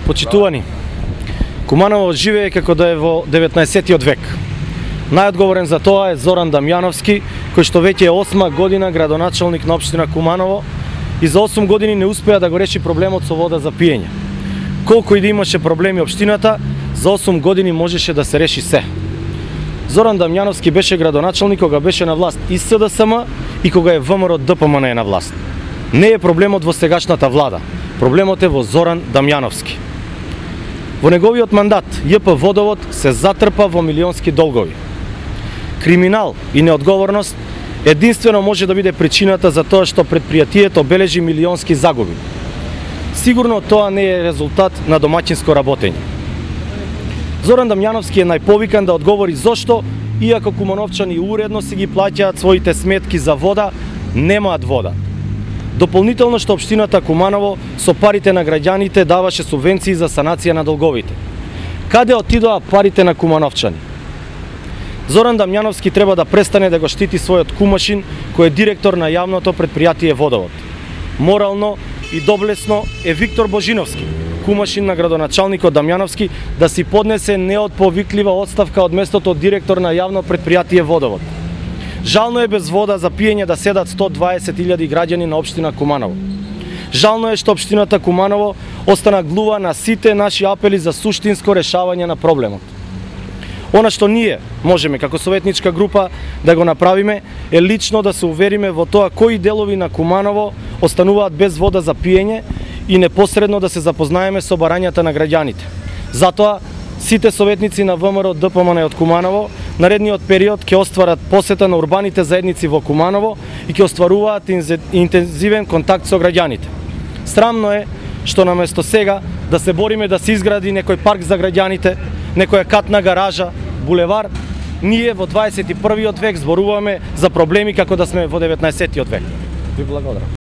Почитувани, Куманово живее како да е во 19-тиот век. Најодговорен за тоа е Зоран Дамјановски, кој што веќе е 8 година градоначалник на општина Куманово и за 8 години не успеа да го реши проблемот со вода за пиење. Колку и да имаше проблеми општината, за 8 години можеше да се реши се. Зоран Дамјановски беше градоначалник кога беше на власт и СДСМ и кога е ВМРО ДПМН е на власт. Не е проблемот во сегашната влада, проблемот е во Зоран Дамјановски. Во неговиот мандат ЈП Водовод се затрпа во милионски долгови. Криминал и неодговорност единствено може да биде причината за тоа што предпријатието бележи милионски загуби. Сигурно тоа не е резултат на домаќинско работење. Зоран Дамјановски е најповикан да одговори зошто, иако кумановчани уредно си ги плаќаат своите сметки за вода, немаат вода. Дополнително што општината Куманово со парите на граѓаните даваше субвенции за санација на долговите. Каде отидоа парите на кумановчани? Зоран Дамјановски треба да престане да го штити својот кумашин кој е директор на јавното предпријатие Водовод. Морално и доблесно е Виктор Божиновски, кумашин на градоначалникот Дамјановски, да си поднесе неотповиклива отставка од местото директор на јавно предпријатие Водовод. Жално е без вода за пиење да седат 120.000 граѓани на општина Куманово. Жално е што општината Куманово остана глува на сите наши апели за суштинско решавање на проблемот. Она што ние можеме како советничка група да го направиме е лично да се увериме во тоа кои делови на Куманово остануваат без вода за пиење и непосредно да се запознаеме со барањата на граѓаните. Затоа сите советници на ВМРО ДПМН од Куманово наредниот период ќе остварат посета на урбаните заедници во Куманово и ќе остваруваат интензивен контакт со граѓаните. Срамно е што наместо сега да се бориме да се изгради некој парк за граѓаните, некоја катна гаража, булевар, ние во 21-виот век зборуваме за проблеми како да сме во 19-тиот век. Ви благодарам.